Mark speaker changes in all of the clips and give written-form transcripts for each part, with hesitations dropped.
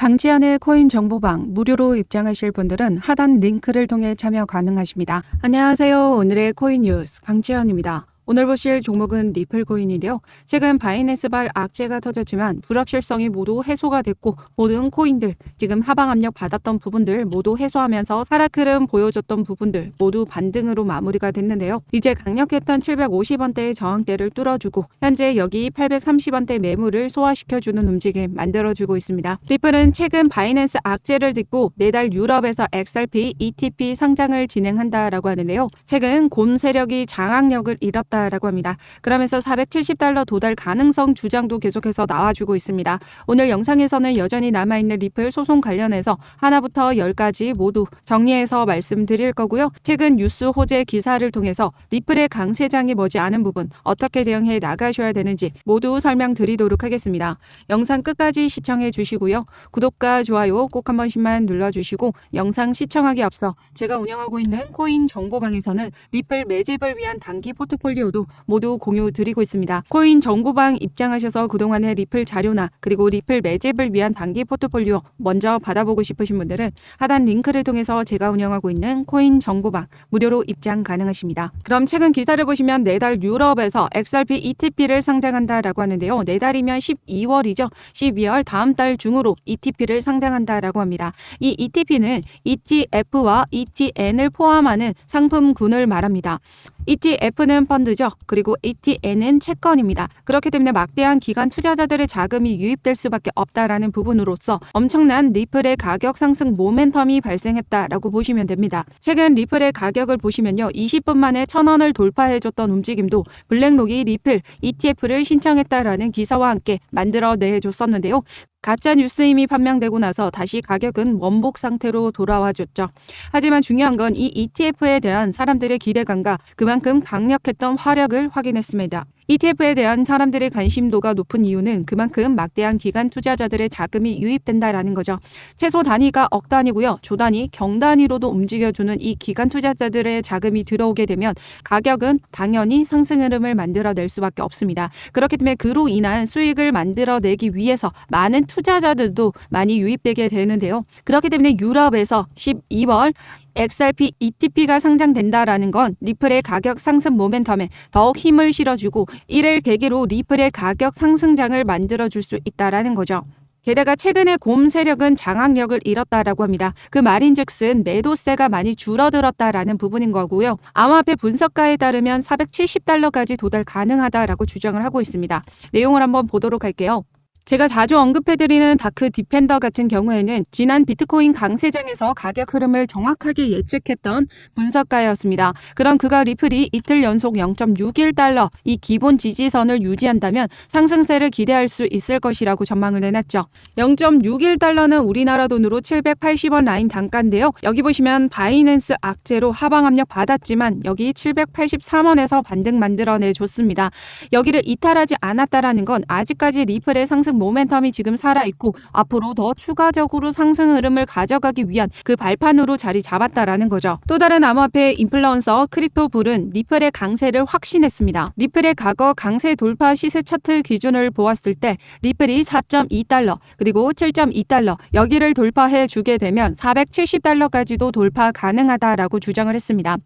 Speaker 1: 강지연의 코인 정보방 무료로 입장하실 분들은 하단 링크를 통해 참여 가능하십니다. 안녕하세요. 오늘의 코인 뉴스 강지연입니다. 오늘 보실 종목은 리플코인인데요. 최근 바이낸스발 악재가 터졌지만 불확실성이 모두 해소가 됐고 모든 코인들 지금 하방 압력 받았던 부분들 모두 해소하면서 하락 흐름 보여줬던 부분들 모두 반등으로 마무리가 됐는데요. 이제 강력했던 750원대의 저항대를 뚫어주고 현재 여기 830원대 매물을 소화시켜주는 움직임 만들어주고 있습니다. 리플은 최근 바이낸스 악재를 딛고 내달 유럽에서 XRP, ETP 상장을 진행한다라고 하는데요. 최근 곰 세력이 장악력을 잃었다 라고 합니다. 그러면서 $470 도달 가능성 주장도 계속해서 나와주고 있습니다. 오늘 영상에서는 여전히 남아있는 리플 소송 관련해서 하나부터 10까지 모두 정리해서 말씀드릴 거고요. 최근 뉴스 호재 기사를 통해서 리플의 강세장이 머지않은 부분 어떻게 대응해 나가셔야 되는지 모두 설명드리도록 하겠습니다. 영상 끝까지 시청해 주시고요. 구독과 좋아요 꼭 한 번씩만 눌러주시고 영상 시청하기 앞서 제가 운영하고 있는 코인 정보방에서는 리플 매집을 위한 단기 포트폴리오 도 모두 공유 드리고 있습니다. 코인 정보방 입장하셔서 그동안의 리플 자료나 그리고 리플 매집을 위한 단기 포트폴리오 먼저 받아보고 싶으신 분들은 하단 링크를 통해서 제가 운영하고 있는 코인 정보방 무료로 입장 가능하십니다. 그럼 최근 기사를 보시면 내달 유럽에서 XRP ETP를 상장한다라고 하는데요. 내달이면 12월이죠. 12월 다음 달 중으로 ETP를 상장한다라고 합니다. 이 ETP는 ETF와 ETN을 포함하는 상품군을 말합니다. ETF는 펀드죠. 그리고 ETN은 채권입니다. 그렇기 때문에 막대한 기관 투자자들의 자금이 유입될 수밖에 없다라는 부분으로서 엄청난 리플의 가격 상승 모멘텀이 발생했다라고 보시면 됩니다. 최근 리플의 가격을 보시면요. 20분 만에 1,000원을 돌파해줬던 움직임도 블랙록이 리플 ETF를 신청했다라는 기사와 함께 만들어내줬었는데요. 가짜 뉴스임이 판명되고 나서 다시 가격은 원복 상태로 돌아와줬죠. 하지만 중요한 건 이 ETF에 대한 사람들의 기대감과 그만큼 강력했던 화력을 확인했습니다. ETF에 대한 사람들의 관심도가 높은 이유는 그만큼 막대한 기관 투자자들의 자금이 유입된다라는 거죠. 최소 단위가 억 단위고요. 조 단위, 경 단위로도 움직여주는 이 기관 투자자들의 자금이 들어오게 되면 가격은 당연히 상승 흐름을 만들어낼 수밖에 없습니다. 그렇기 때문에 그로 인한 수익을 만들어내기 위해서 많은 투자자들도 많이 유입되게 되는데요. 그렇기 때문에 유럽에서 12월 XRP ETP가 상장된다라는 건 리플의 가격 상승 모멘텀에 더욱 힘을 실어주고 이를 계기로 리플의 가격 상승장을 만들어줄 수 있다라는 거죠. 게다가 최근에 곰 세력은 장악력을 잃었다라고 합니다. 그 말인즉슨 매도세가 많이 줄어들었다라는 부분인 거고요. 암호화폐 분석가에 따르면 $470까지 도달 가능하다라고 주장을 하고 있습니다. 내용을 한번 보도록 할게요. 제가 자주 언급해드리는 다크 디펜더 같은 경우에는 지난 비트코인 강세장에서 가격 흐름을 정확하게 예측했던 분석가였습니다. 그런 그가 리플이 이틀 연속 0.61달러 이 기본 지지선을 유지한다면 상승세를 기대할 수 있을 것이라고 전망을 내놨죠. 0.61달러는 우리나라 돈으로 780원 라인 단가인데요. 여기 보시면 바이낸스 악재로 하방 압력 받았지만 여기 783원에서 반등 만들어내줬습니다. 여기를 이탈하지 않았다라는 건 아직까지 리플의 상승 모멘텀이 지금 살아있고 앞으로 더 추가적으로 상승 흐름을 가져가기 위한 그 발판으로 자리 잡았다라는 거죠. 또 다른 암호화폐 인플루언서 크립토불은 리플의 강세를 확신했습니다. 리플의 과거 강세 돌파 시세 차트 기준을 보았을 때 리플이 4.2달러 그리고 7.2달러 여기를 돌파해 주게 되면 $470까지도 돌파 가능하다라고 주장을 했습니다.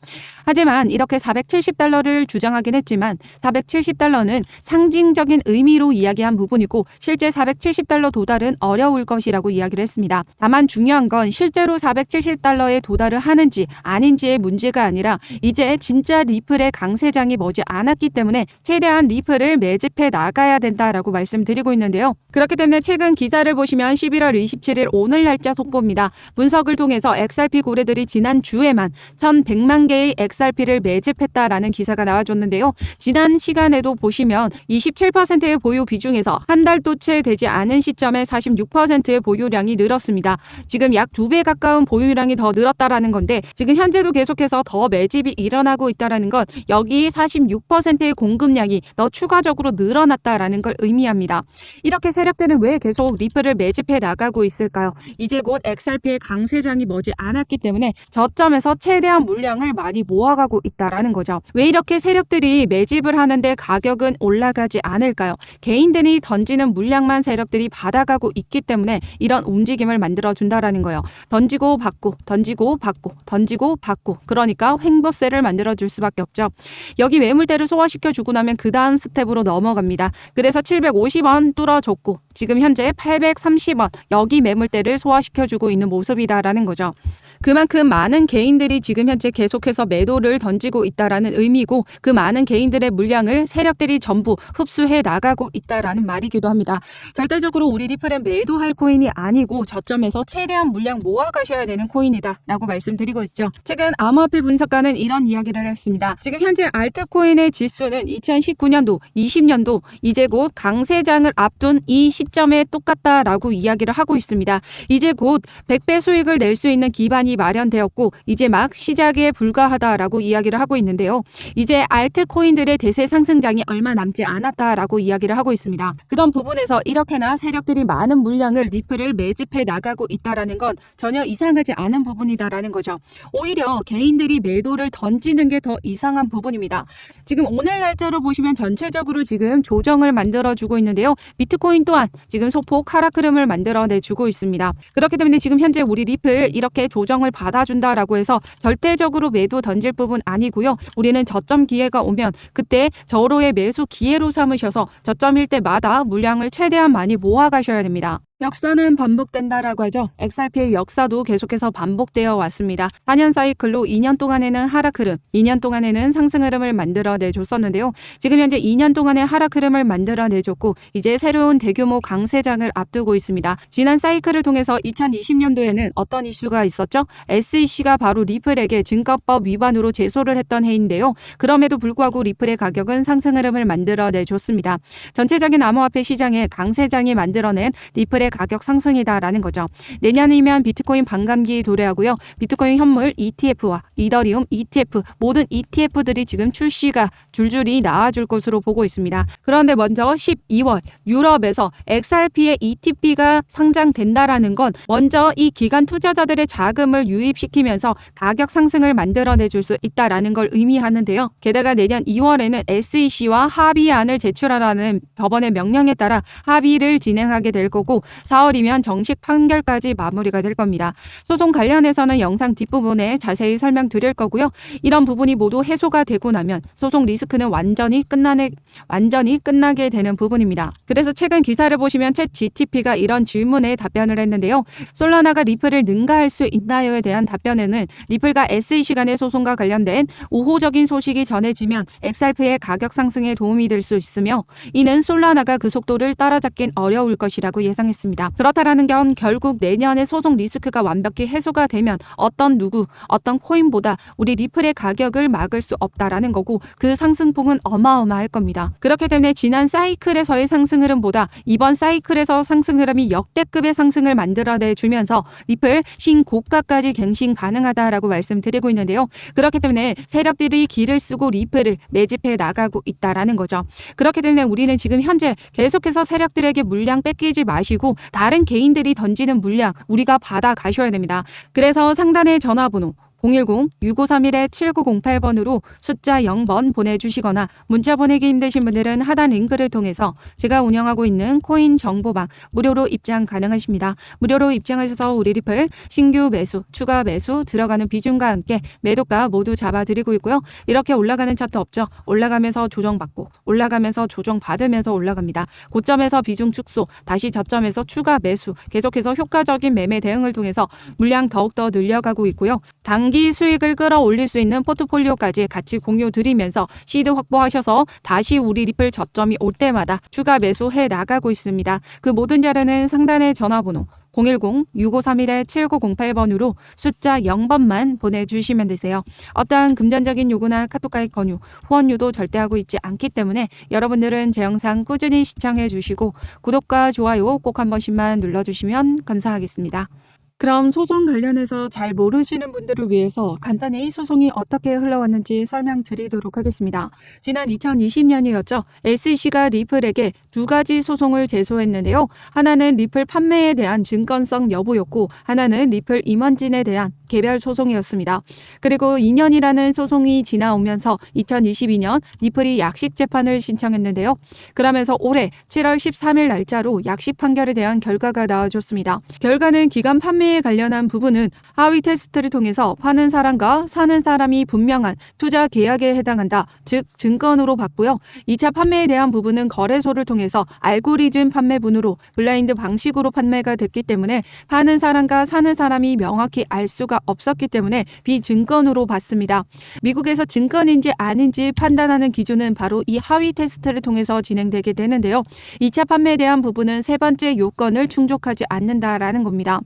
Speaker 1: 하지만 이렇게 $470를 주장하긴 했지만 $470는 상징적인 의미로 이야기한 부분이고 실제 470달러 도달은 어려울 것이라고 이야기를 했습니다. 다만 중요한 건 실제로 470달러에 도달을 하는지 아닌지의 문제가 아니라 이제 진짜 리플의 강세장이 머지 않았기 때문에 최대한 리플을 매집해 나가야 된다라고 말씀드리고 있는데요. 그렇기 때문에 최근 기사를 보시면 11월 27일 오늘 날짜 속보입니다. 분석을 통해서 XRP 고래들이 지난 주에만 1,100만 개의 XRP를 매집했다라는 기사가 나와줬는데요. 지난 시간에도 보시면 27%의 보유 비중에서 한 달도 채 되지 않은 시점에 46%의 보유량이 늘었습니다. 지금 약 2배 가까운 보유량이 더 늘었다라는 건데 지금 현재도 계속해서 더 매집이 일어나고 있다라는 건 여기 46%의 공급량이 더 추가적으로 늘어났다라는 걸 의미합니다. 이렇게 세력들은 왜 계속 리플을 매집해 나가고 있을까요? 이제 곧 XRP의 강세장이 머지 않았기 때문에 저점에서 최대한 물량을 많이 모아가고 있다라는 거죠. 왜 이렇게 세력들이 매집을 하는데 가격은 올라가지 않을까요? 개인들이 던지는 물량 물량만 세력들이 받아가고 있기 때문에 이런 움직임을 만들어준다라는 거예요. 던지고 받고 던지고 받고 던지고 받고, 그러니까 횡보세를 만들어줄 수밖에 없죠. 여기 매물대를 소화시켜주고 나면 그 다음 스텝으로 넘어갑니다. 그래서 750원 뚫어줬고 지금 현재 830원, 여기 매물대를 소화시켜주고 있는 모습이다라는 거죠. 그만큼 많은 개인들이 지금 현재 계속해서 매도를 던지고 있다라는 의미고, 그 많은 개인들의 물량을 세력들이 전부 흡수해 나가고 있다라는 말이기도 합니다. 절대적으로 우리 리플은 매도할 코인이 아니고 저점에서 최대한 물량 모아가셔야 되는 코인이다 라고 말씀드리고 있죠. 최근 암호화폐 분석가는 이런 이야기를 했습니다. 지금 현재 알트코인의 지수는 2019년도, 20년도 이제 곧 강세장을 앞둔 이 시점에 똑같다라고 이야기를 하고 있습니다. 이제 곧 100배 수익을 낼 수 있는 기반이 마련되었고 이제 막 시작에 불과하다라고 이야기를 하고 있는데요. 이제 알트코인들의 대세 상승장이 얼마 남지 않았다라고 이야기를 하고 있습니다. 그런 부분에서 이렇게나 세력들이 많은 물량을 리플을 매집해 나가고 있다라는 건 전혀 이상하지 않은 부분이다라는 거죠. 오히려 개인들이 매도를 던지는 게 더 이상한 부분입니다. 지금 오늘 날짜로 보시면 전체적으로 지금 조정을 만들어주고 있는데요. 비트코인 또한 지금 소폭 하락 흐름을 만들어내주고 있습니다. 그렇기 때문에 지금 현재 우리 리플 이렇게 조정을 받아준다라고 해서 절대적으로 매도 던질 부분 아니고요. 우리는 저점 기회가 오면 그때 저로의 매수 기회로 삼으셔서 저점일 때마다 물량을 최대한 많이 모아가셔야 됩니다. 역사는 반복된다라고 하죠. XRP의 역사도 계속해서 반복되어 왔습니다. 4년 사이클로 2년 동안에는 하락 흐름, 2년 동안에는 상승 흐름을 만들어내줬었는데요. 지금 현재 2년 동안의 하락 흐름을 만들어내줬고 이제 새로운 대규모 강세장을 앞두고 있습니다. 지난 사이클을 통해서 2020년도에는 어떤 이슈가 있었죠? SEC가 바로 리플에게 증거법 위반으로 제소를 했던 해인데요. 그럼에도 불구하고 리플의 가격은 상승 흐름을 만들어내줬습니다. 전체적인 암호화폐 시장에 강세장이 만들어낸 리플의 가격 상승이다라는 거죠. 내년이면 비트코인 반감기 도래하고요. 비트코인 현물 ETF와 이더리움 ETF, 모든 ETF들이 지금 출시가 줄줄이 나와줄 것으로 보고 있습니다. 그런데 먼저 12월 유럽에서 XRP의 ETP가 상장된다라는 건 먼저 이 기관 투자자들의 자금을 유입시키면서 가격 상승을 만들어내줄 수 있다라는 걸 의미하는데요. 게다가 내년 2월에는 SEC와 합의안을 제출하라는 법원의 명령에 따라 합의를 진행하게 될 거고 4월이면 정식 판결까지 마무리가 될 겁니다. 소송 관련해서는 영상 뒷부분에 자세히 설명드릴 거고요. 이런 부분이 모두 해소가 되고 나면 소송 리스크는 완전히 끝나게 되는 부분입니다. 그래서 최근 기사를 보시면 챗GPT가 이런 질문에 답변을 했는데요. 솔라나가 리플을 능가할 수 있나요에 대한 답변에는 리플과 SEC 간의 소송과 관련된 우호적인 소식이 전해지면 XRP의 가격 상승에 도움이 될 수 있으며 이는 솔라나가 그 속도를 따라잡긴 어려울 것이라고 예상했습니다. 그렇다라는 건 결국 내년에 소송 리스크가 완벽히 해소가 되면 어떤 코인보다 우리 리플의 가격을 막을 수 없다라는 거고 그 상승폭은 어마어마할 겁니다. 그렇기 때문에 지난 사이클에서의 상승 흐름보다 이번 사이클에서 상승 흐름이 역대급의 상승을 만들어내주면서 리플 신고가까지 갱신 가능하다라고 말씀드리고 있는데요. 그렇기 때문에 세력들이 길을 쓰고 리플을 매집해 나가고 있다라는 거죠. 그렇기 때문에 우리는 지금 현재 계속해서 세력들에게 물량 뺏기지 마시고 다른 개인들이 던지는 물량 우리가 받아 가셔야 됩니다. 그래서 상단의 전화번호 010-6531-7908번으로 숫자 0번 보내주시거나 문자 보내기 힘드신 분들은 하단 링크를 통해서 제가 운영하고 있는 코인 정보방 무료로 입장 가능하십니다. 무료로 입장하셔서 우리 리플 신규 매수, 추가 매수 들어가는 비중과 함께 매도가 모두 잡아드리고 있고요. 이렇게 올라가는 차트 없죠? 올라가면서 조정받고 올라가면서 조정받으면서 올라갑니다. 고점에서 비중 축소, 다시 저점에서 추가 매수, 계속해서 효과적인 매매 대응을 통해서 물량 더욱더 늘려가고 있고요. 단기 수익을 끌어올릴 수 있는 포트폴리오까지 같이 공유 드리면서 시드 확보하셔서 다시 우리 리플 저점이 올 때마다 추가 매수해 나가고 있습니다. 그 모든 자료는 상단의 전화번호 010-6531-7908번으로 숫자 0번만 보내주시면 되세요. 어떠한 금전적인 요구나 카톡 가입 권유, 후원료도 절대 하고 있지 않기 때문에 여러분들은 제 영상 꾸준히 시청해 주시고 구독과 좋아요 꼭 한 번씩만 눌러주시면 감사하겠습니다. 그럼 소송 관련해서 잘 모르시는 분들을 위해서 간단히 소송이 어떻게 흘러왔는지 설명드리도록 하겠습니다. 지난 2020년이었죠. SEC가 리플에게 두 가지 소송을 제소했는데요. 하나는 리플 판매에 대한 증권성 여부였고 하나는 리플 임원진에 대한 개별 소송이었습니다. 그리고 2년이라는 소송이 지나오면서 2022년 리플이 약식 재판을 신청했는데요. 그러면서 올해 7월 13일 날짜로 약식 판결에 대한 결과가 나와줬습니다. 결과는 기간 판매에 관련한 부분은 하위 테스트를 통해서 파는 사람과 사는 사람이 분명한 투자 계약에 해당한다. 즉 증권으로 봤고요. 2차 판매에 대한 부분은 거래소를 통해서 알고리즘 판매분으로 블라인드 방식으로 판매가 됐기 때문에 파는 사람과 사는 사람이 명확히 알 수가 없었기 때문에 비증권으로 봤습니다. 미국에서 증권인지 아닌지 판단하는 기준은 바로 이 하위 테스트를 통해서 진행되게 되는데요. 2차 판매에 대한 부분은 세 번째 요건을 충족하지 않는다라는 겁니다.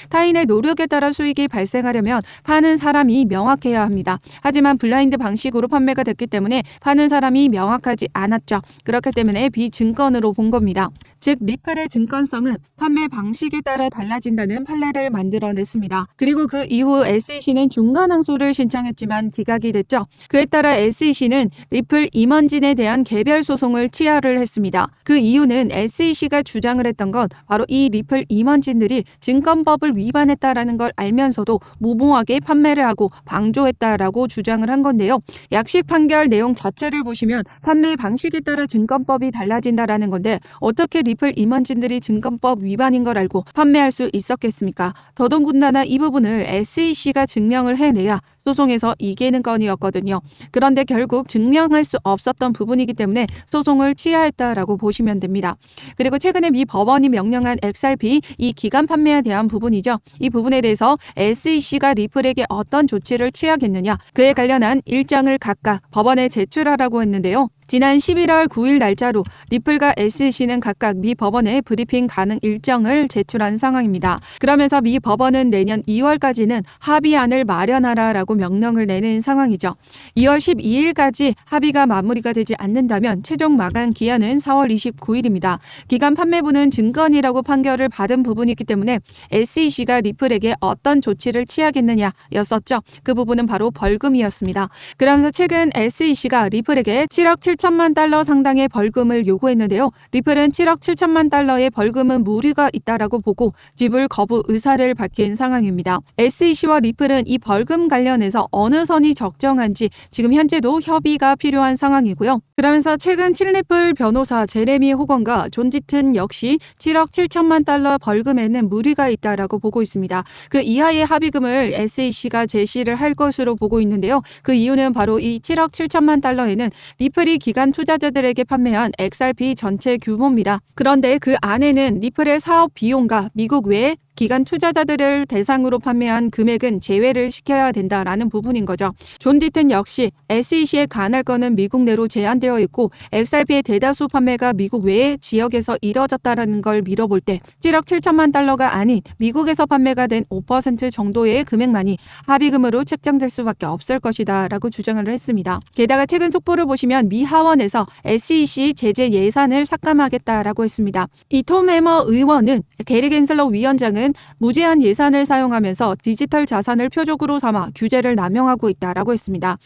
Speaker 1: 타인의 노력에 따라 수익이 발생하려면 파는 사람이 명확해야 합니다. 하지만 블라인드 방식으로 판매가 됐기 때문에 파는 사람이 명확하지 않았죠. 그렇기 때문에 비증권으로 본 겁니다. 즉 리플의 증권성은 판매 방식에 따라 달라진다는 판례를 만들어냈습니다. 그리고 그 이후 SEC는 중간 항소를 신청했지만 기각이 됐죠. 그에 따라 SEC는 리플 임원진에 대한 개별 소송을 취하를 했습니다. 그 이유는 SEC가 주장을 했던 건 바로 이 리플 임원진들이 증권법을 위반했다라는 걸 알면서도 무모하게 판매를 하고 방조했다라고 주장을 한 건데요. 약식 판결 내용 자체를 보시면 판매 방식에 따라 증권법이 달라진다라는 건데 어떻게 리플 임원진들이 증권법 위반인 걸 알고 판매할 수 있었겠습니까? 더더군다나 이 부분을 SEC가 증명을 해내야 소송에서 이기는 건이었거든요. 그런데 결국 증명할 수 없었던 부분이기 때문에 소송을 취하했다라고 보시면 됩니다. 그리고 최근에 미 법원이 명령한 XRP 이 기간 판매에 대한 부분이죠. 이 부분에 대해서 SEC가 리플에게 어떤 조치를 취하겠느냐 그에 관련한 일정을 각각 법원에 제출하라고 했는데요. 지난 11월 9일 날짜로 리플과 SEC는 각각 미 법원에 브리핑 가능 일정을 제출한 상황입니다. 그러면서 미 법원은 내년 2월까지는 합의안을 마련하라라고 명령을 내는 상황이죠. 2월 12일까지 합의가 마무리가 되지 않는다면 최종 마감 기한은 4월 29일입니다. 기간 판매부는 증권이라고 판결을 받은 부분이기 때문에 SEC가 리플에게 어떤 조치를 취하겠느냐였었죠. 그 부분은 바로 벌금이었습니다. 그러면서 최근 SEC가 리플에게 7억 7천만 달러 상당의 벌금을 요구했는데요. 리플은 7억 7천만 달러의 벌금은 무리가 있다라고 보고 지불 거부 의사를 밝힌 상황입니다. SEC와 리플은 이 벌금 관련해서 어느 선이 적정한지 지금 현재도 협의가 필요한 상황이고요. 그러면서 최근 칠리플 변호사 제레미 호건과 존 디튼 역시 7억 7천만 달러 벌금에는 무리가 있다라고 보고 있습니다. 그 이하의 합의금을 SEC가 제시를 할 것으로 보고 있는데요. 그 이유는 바로 이 7억 7천만 달러에는 리플이 기간 투자자들에게 판매한 XRP 전체 규모입니다. 그런데 그 안에는 리플의 사업 비용과 미국 외에 기간 투자자들을 대상으로 판매한 금액은 제외를 시켜야 된다라는 부분인 거죠. 존 디튼 역시 SEC에 관할 건은 미국 내로 제한되어 있고 XRP의 대다수 판매가 미국 외의 지역에서 이뤄졌다라는 걸 미뤄볼 때 7억 7천만 달러가 아닌 미국에서 판매가 된 5% 정도의 금액만이 합의금으로 책정될 수밖에 없을 것이다 라고 주장을 했습니다. 게다가 최근 속보를 보시면 미 하원에서 SEC 제재 예산을 삭감하겠다라고 했습니다. 이 톰 해머 의원은 게리 겐슬러 위원장은 무제한 예산을 사용하면서 디지털 자산을 표적으로 삼아 규제를 남용하고 있다라고 했습니다.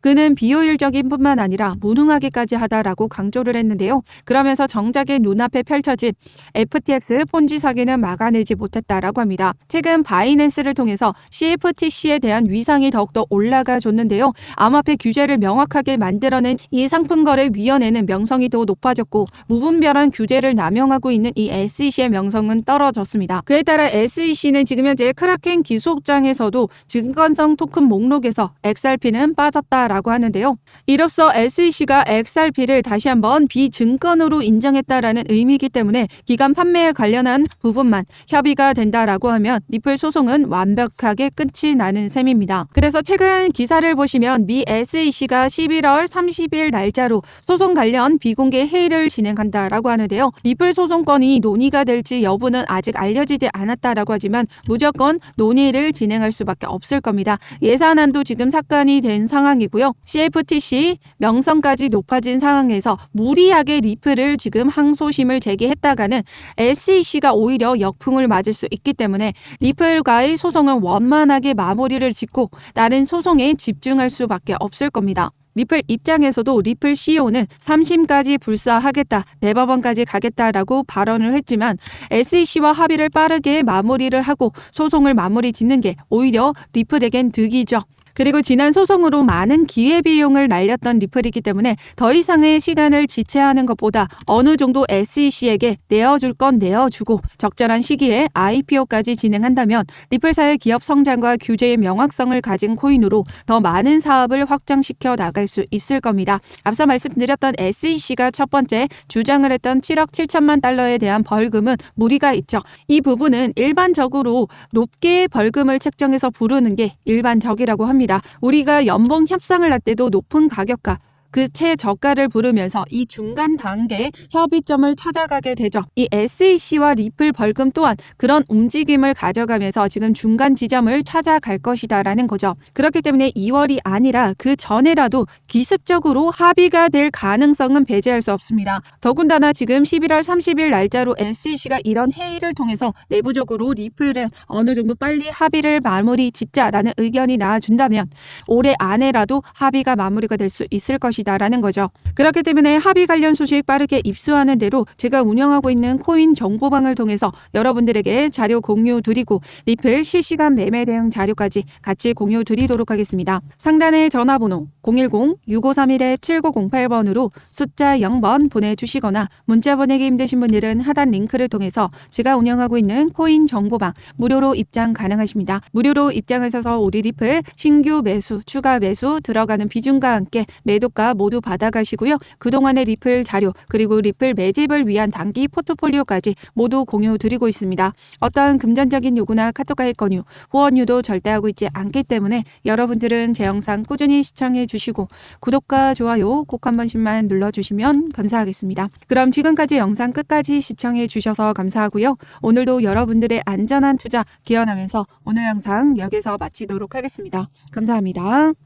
Speaker 1: 그는 비효율적인 뿐만 아니라 무능하게까지 하다라고 강조를 했는데요. 그러면서 정작의 눈앞에 펼쳐진 FTX 폰지 사기는 막아내지 못했다라고 합니다. 최근 바이낸스를 통해서 CFTC에 대한 위상이 더욱더 올라가줬는데요. 암호화폐 규제를 명확하게 만들어낸 이 상품거래위원회는 명성이 더 높아졌고 무분별한 규제를 남용하고 있는 이 SEC의 명성은 떨어졌습니다. 그에 따라 SEC는 지금 현재 크라켄 기소장에서도 증권성 토큰 목록에서 XRP는 빠졌다라고 하는데요. 이로써 SEC가 XRP를 다시 한번 비증권으로 인정했다라는 의미이기 때문에 기간 판매에 관련한 부분만 협의가 된다라고 하면 리플 소송은 완벽하게 끝이 나는 셈입니다. 그래서 최근 기사를 보시면 미 SEC가 11월 30일 날짜로 소송 관련 비공개 회의를 진행한다라고 하는데요. 리플 소송건이 논의가 될지 여부는 아직 알려지지 않았다. 않았다라고 하지만 무조건 논의를 진행할 수밖에 없을 겁니다. 예산안도 지금 삭감이 된 상황이고요. CFTC 명성까지 높아진 상황에서 무리하게 리플을 지금 항소심을 제기했다가는 SEC가 오히려 역풍을 맞을 수 있기 때문에 리플과의 소송은 원만하게 마무리를 짓고 다른 소송에 집중할 수밖에 없을 겁니다. 리플 입장에서도 리플 CEO는 3심까지 불사하겠다, 대법원까지 가겠다라고 발언을 했지만 SEC와 합의를 빠르게 마무리를 하고 소송을 마무리 짓는 게 오히려 리플에겐 득이죠. 그리고 지난 소송으로 많은 기회비용을 날렸던 리플이기 때문에 더 이상의 시간을 지체하는 것보다 어느 정도 SEC에게 내어줄 건 내어주고 적절한 시기에 IPO까지 진행한다면 리플사의 기업 성장과 규제의 명확성을 가진 코인으로 더 많은 사업을 확장시켜 나갈 수 있을 겁니다. 앞서 말씀드렸던 SEC가 첫 번째 주장을 했던 7억 7천만 달러에 대한 벌금은 무리가 있죠. 이 부분은 일반적으로 높게 벌금을 책정해서 부르는 게 일반적이라고 합니다. 우리가 연봉 협상을 할 때도 높은 가격과 그 최저가를 부르면서 이 중간 단계 협의점을 찾아가게 되죠. 이 SEC와 리플 벌금 또한 그런 움직임을 가져가면서 지금 중간 지점을 찾아갈 것이다라는 거죠. 그렇기 때문에 2월이 아니라 그 전에라도 기습적으로 합의가 될 가능성은 배제할 수 없습니다. 더군다나 지금 11월 30일 날짜로 SEC가 이런 회의를 통해서 내부적으로 리플을 어느 정도 빨리 합의를 마무리 짓자라는 의견이 나와준다면 올해 안에라도 합의가 마무리가 될 수 있을 것이다. 라는 거죠. 그렇기 때문에 합의 관련 소식 빠르게 입수하는 대로 제가 운영하고 있는 코인 정보방을 통해서 여러분들에게 자료 공유 드리고 리플 실시간 매매 대응 자료까지 같이 공유 드리도록 하겠습니다. 상단의 전화번호 010-6531-7908번으로 숫자 0번 보내주시거나 문자 보내기 힘드신 분들은 하단 링크를 통해서 제가 운영하고 있는 코인 정보방 무료로 입장 가능하십니다. 무료로 입장하셔서 우리 리플 신규 매수, 추가 매수 들어가는 비중과 함께 매도가 모두 받아가시고요. 그동안의 리플 자료 그리고 리플 매집을 위한 단기 포트폴리오까지 모두 공유 드리고 있습니다. 어떠한 금전적인 요구나 카톡 가입 권유, 후원유도 절대 하고 있지 않기 때문에 여러분들은 제 영상 꾸준히 시청해 주시고 구독과 좋아요 꼭 한 번씩만 눌러주시면 감사하겠습니다. 그럼 지금까지 영상 끝까지 시청해 주셔서 감사하고요. 오늘도 여러분들의 안전한 투자 기원하면서 오늘 영상 여기서 마치도록 하겠습니다. 감사합니다.